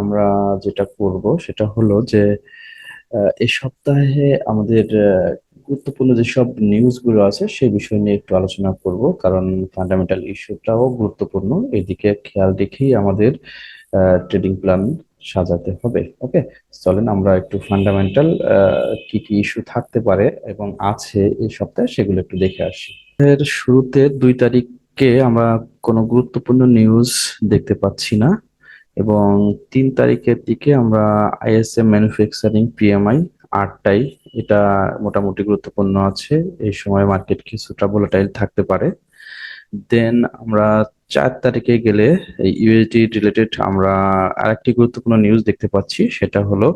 আমরা যেটা করব সেটা হলো যে এই সপ্তাহে আমাদের গুরুত্বপূর্ণ যেসব নিউজগুলো আছে সেই বিষয় নিয়ে একটু আলোচনা করব, কারণ ফান্ডামেন্টাল ইস্যুটাও গুরুত্বপূর্ণ। এদিকে খেয়াল রেখেই আমাদের ট্রেডিং প্ল্যান সাজাতে হবে। ওকে, চলেন আমরা একটু ফান্ডামেন্টাল কি কি ইস্যু থাকতে পারে এবং আছে এই সপ্তাহে সেগুলো একটু দেখে আসি। এর শুরুতে 2 তারিখে আমরা কোনো গুরুত্বপূর্ণ নিউজ দেখতে পাচ্ছি না, এবং 3 তারিখের দিকে আমরা আইএসএম ম্যানুফ্যাকচারিং পিএমআই 8টাই, এটা মোটামুটি গুরুত্বপূর্ণ আছে। এই সময় মার্কেট কিছুটা ভোলাটাইল থাকতে পারে। দেন আমরা 4 তারিখে গেলে ইউএসডি রিলেটেড আমরা আরেকটি গুরুত্বপূর্ণ নিউজ দেখতে পাচ্ছি, সেটা হলো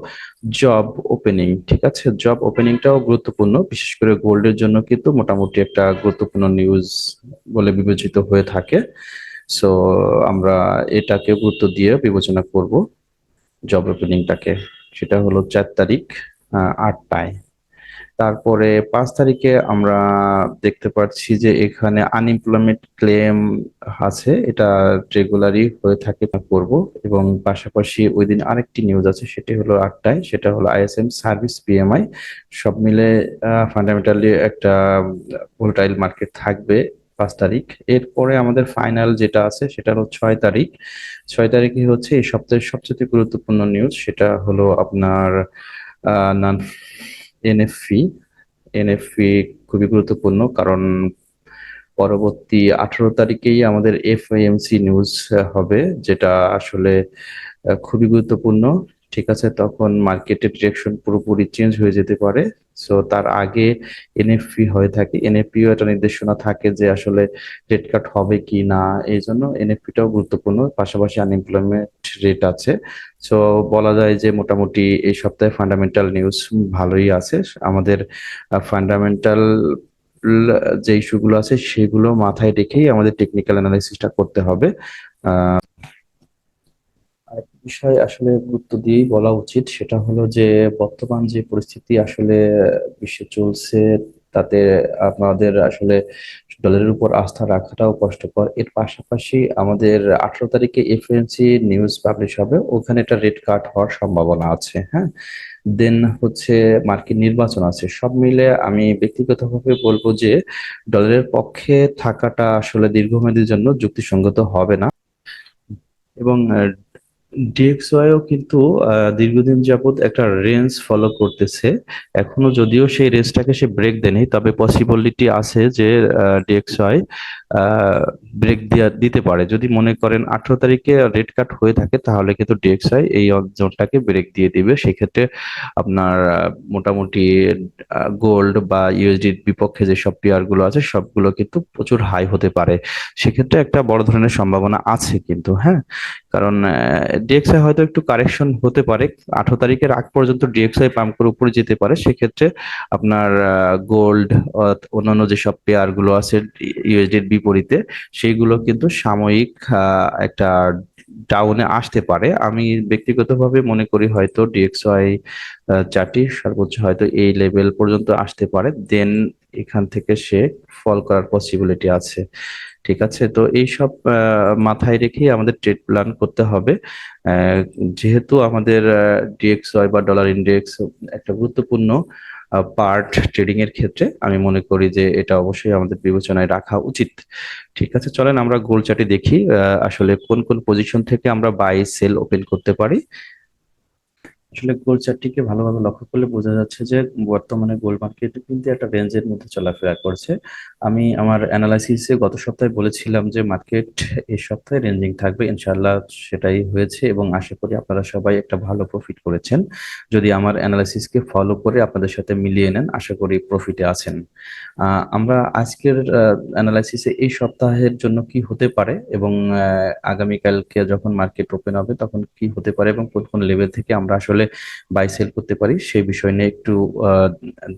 জব ওপেনিং। ঠিক আছে, জব ওপেনিংটাও গুরুত্বপূর্ণ, বিশেষ করে গোল্ডের জন্য কিন্তু মোটামুটি একটা গুরুত্বপূর্ণ নিউজ বলে বিবেচিত হয়ে থাকে। সো আমরা এটাকে গুরুত্ব দিয়ে বিবেচনা করব, জব ওপেনিংটাকে। সেটা হলো 4 তারিখ 8টায়। তারপরে 5 তারিখে আমরা দেখতে পাচ্ছি যে এখানে আনএমপ্লয়মেন্ট ক্লেম আছে, এটা রেগুলারই হয়ে থাকে না করব। এবং পাশাপাশি ওই দিন আরেকটি নিউজ আছে, সেটি হলো 8টায়, সেটা হলো আইএসএম সার্ভিস পিএমআই। সব মিলে ফান্ডামেন্টালি একটা ভোলাটাইল মার্কেট থাকবে 5 তারিখ। এরপরে আমাদের ফাইনাল যেটা আছে সেটা হলো 6 তারিখ। 6 তারিখে হচ্ছে এই সপ্তাহের সবচেয়ে গুরুত্বপূর্ণ নিউজ, সেটা হলো আপনার নন এনএফপি। এনএফপি খুবই গুরুত্বপূর্ণ, কারণ পরবর্তী 18 তারিখেই আমাদের এফওএমসি নিউজ হবে, যেটা আসলে খুবই গুরুত্বপূর্ণ। ঠিক আছে, তখন মার্কেটের ডিরেকশন পুরোপুরি চেঞ্জ হয়ে যেতে পারে। সো তার আগে এনএফপি হয়ে থাকে, এনএফপিও একটা নির্দেশনা থাকে যে আসলে রেট কাট হবে কি না। এই জন্য এনএফপিটাও গুরুত্বপূর্ণ, পাশাপাশি আনএমপ্লয়মেন্ট রেট আছে। সো বলা যায় যে মোটামুটি এই সপ্তাহে ফান্ডামেন্টাল নিউজ ভালোই আছে আমাদের। ফান্ডামেন্টাল যে ইস্যুগুলো আছে সেগুলো মাথায় রেখেই আমাদের টেকনিক্যাল অ্যানালাইসিসটা করতে হবে। আরেকটি বিষয় আসলে গুরুত্ব দিয়েই বলা উচিত, সেটা হলো যে বর্তমান যে পরিস্থিতি আসলে বিশ্বে চলছে, তাতে আমাদের আসলে ডলারের উপর আস্থা রাখাটাও কষ্টকর। এর পাশাপাশি আমাদের 18 তারিখে এফএমসি নিউজ পাবলিশ হবে, ওখানে একটা রেট কাট হওয়ার সম্ভাবনা আছে। হ্যাঁ, দেন হচ্ছে মার্কিন নির্বাচন আছে। সব মিলে আমি ব্যক্তিগতভাবে বলবো যে ডলারের পক্ষে থাকাটা আসলে দীর্ঘমেয়াদীর জন্য যুক্তিসঙ্গত হবে না। এবং ডিএক্সওয়াইও কিন্তু দীর্ঘদিন যাবত একটা রেঞ্জ ফলো করতেছে। এখনো যদিও সেই রেঞ্জটাকে সে ব্রেক দেয়নি, তবে পসিবিলিটি আছে যে ডিএক্সওয়াই ব্রেক দিতে পারে। যদি মনে করেন 18 তারিখে রেট কাট হয়ে থাকে, তাহলে কিন্তু ডিএক্সওয়াই এই জোনটাকে ব্রেক দিয়ে দিবে। সেক্ষেত্রে আপনার মোটামুটি গোল্ড বা ইউএসডির বিপক্ষে যেসব পেয়ার গুলো আছে সবগুলো কিন্তু প্রচুর হাই হতে পারে। সেক্ষেত্রে একটা বড় ধরনের সম্ভাবনা আছে কিন্তু। হ্যাঁ, কারণ ডিএক্সআই হয়তো একটু কারেকশন হতে পারে, 18 তারিখের আগ পর্যন্ত ডিএক্সআই পাম্প করে উপরে যেতে পারে। সেক্ষেত্রে আপনার গোল্ড, অন্যান্য যেসব পেয়ার গুলো আছে ইউএসডির বিপরীতে, সেইগুলো কিন্তু সাময়িক একটা ডাউনে আসতে পারে। আমি ব্যক্তিগতভাবে মনে করি হয়তো ডিএক্সআই চার্টটি সর্বোচ্চ হয়তো এই লেভেল পর্যন্ত আসতে পারে, দেন এখান থেকে সে ফল করার পসিবিলিটি আছে। ঠিক আছে, তো এইসব মাথায় রেখেই আমাদের ট্রেড প্ল্যান করতে হবে। আহ, যেহেতু আমাদের ডিএক্সওয়াই বা ডলার ইন্ডেক্স একটা গুরুত্বপূর্ণ পার্ট ট্রেডিং এর ক্ষেত্রে, আমি মনে করি যে এটা অবশ্যই আমাদের বিবেচনায় রাখা উচিত। ঠিক আছে, চলেন আমরা গোল চার্টে দেখি আসলে কোন কোন পজিশন থেকে আমরা বাই সেল ওপেন করতে পারি। আসলে গোল্ড চার্টটিকে ভালোভাবে লক্ষ্য করলে বোঝা যাচ্ছে যে বর্তমানে গোল্ড মার্কেট কিন্তু একটা রেঞ্জের মধ্যে চলাফেরা করছে। আমি আমার অ্যানালাইসিসে গত সপ্তাহে বলেছিলাম যে মার্কেট এই সপ্তাহে রেঞ্জিং থাকবে, ইনশাল্লাহ সেটাই হয়েছে, এবং আশা করি আপনারা সবাই একটা ভালো প্রফিট করেছেন। যদি আমার অ্যানালাইসিসকে ফলো করে আপনাদের সাথে মিলিয়ে নেন, আশা করি প্রফিটে আছেন। আমরা আজকের অ্যানালাইসিসে এই সপ্তাহের জন্য কি হতে পারে, এবং আগামীকালকে যখন মার্কেট ওপেন হবে তখন কি হতে পারে, এবং কোন কোন লেভেল থেকে আমরা আসলে বাই সেল করতে পারি সেই বিষয় নিয়ে একটু আহ,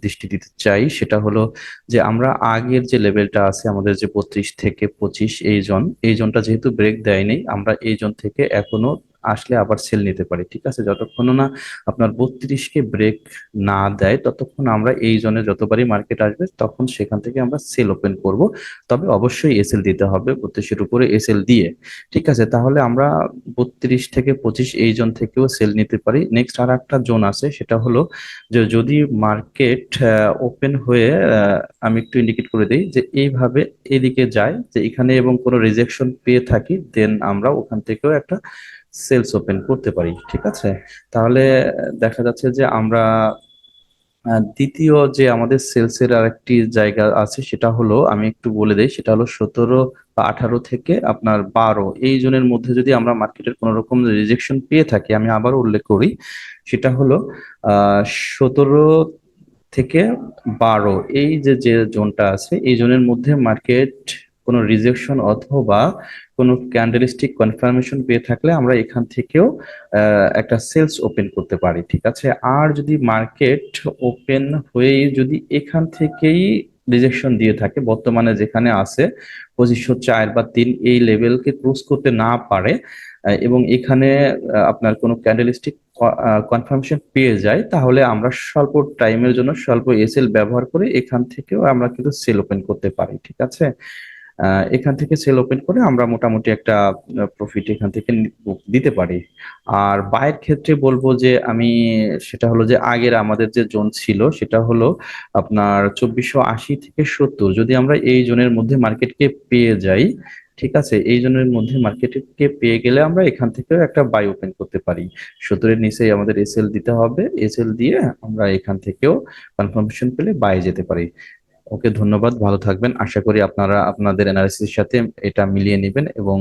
দৃষ্টি দিতে চাই। সেটা হলো যে আমরা আগের যে লেভেলটা আছে আমাদের, যে 32 থেকে 25 এই জোনটা যেহেতু ব্রেক দেয়নি, আমরা এই জোন থেকে এখনো আসলে আবার সেল নিতে পারি। ঠিক আছে, যতক্ষণ না আপনার 32 কে ব্রেক না দেয় ততক্ষণ আমরা এই জোনে যতবারই মার্কেট আসবে তখন সেখান থেকে আমরা সেল ওপেন করব। তবে অবশ্যই এসএল দিতে হবে, 32-এর উপরে এসএল দিয়ে। ঠিক আছে, তাহলে আমরা 32 থেকে 25 এই জোন থেকেও সেল নিতে পারি। নেক্সট আর একটা জোন আছে, সেটা হলো যে যদি মার্কেট ওপেন হয়ে আমি একটু ইন্ডিকেট করে দিই যে এইভাবে এদিকে যায় যে এখানে এবং কোনো রিজেকশন পেয়ে থাকি, দেন আমরা ওখান থেকেও একটা সেলস ওপেন করতে পারি। ঠিক আছে, তাহলে দেখা যাচ্ছে যে আমরা দ্বিতীয় যে আমাদের সেলস এর আরেকটি জায়গা আছে সেটা হলো, আমি একটু বলে দেই, সেটা হলো 17 বা 18 থেকে আপনার 12 এই জনের মধ্যে যদি আমরা মার্কেটের কোনো রকম রিজেকশন পেয়ে থাকি, আমি আবার উল্লেখ করি, সেটা হলো 17 থেকে 12 এই যে যে জোনটা আছে এই জোনের মধ্যে মার্কেট কোনো রিজেকশন অথবা কোনো ক্যান্ডেলস্টিক কনফার্মেশন পেয়ে থাকলে আমরা এখান থেকেও একটা সেলস ওপেন করতে পারি। ঠিক আছে, আর যদি মার্কেট ওপেন হয়ে যদি এখান থেকেই রিজেকশন দিয়ে থাকে, বর্তমানে যেখানে আছে 2504 বা 3 এই লেভেলকে ক্রস করতে না পারে, এবং এখানে আপনার কোনো ক্যান্ডেলস্টিক কনফার্মেশন পেয়ে যায়, তাহলে আমরা স্বল্প টাইমের জন্য স্বল্প এসএল ব্যবহার করে এখান থেকেও আমরা কিন্তু সেল ওপেন করতে পারি। ঠিক আছে, এখান থেকে সেল ওপেন করে আমরা মোটামুটি একটা প্রফিট এখান থেকে দিতে পারি। আর বায়ের ক্ষেত্রে বলবো যে আমি, সেটা হলো যে আগের আমাদের যে জোন ছিল সেটা হলো আপনার 2480 থেকে 70, যদি আমরা এই জোনের মধ্যে মার্কেটকে পেয়ে যাই, ঠিক আছে, এই জোনের মধ্যে মার্কেটকে পেয়ে গেলে আমরা এখান থেকেও একটা বাই ওপেন করতে পারি। 70-এর নিচেই আমাদের এসএল দিতে হবে, এসএল দিয়ে আমরা এখান থেকেও কনফার্মেশন পেলে বাই যেতে পারি। ওকে, ধন্যবাদ, ভালো থাকবেন। আশা করি আপনারা আপনাদের অ্যানালিসিসের সাথে এটা মিলিয়ে নেবেন এবং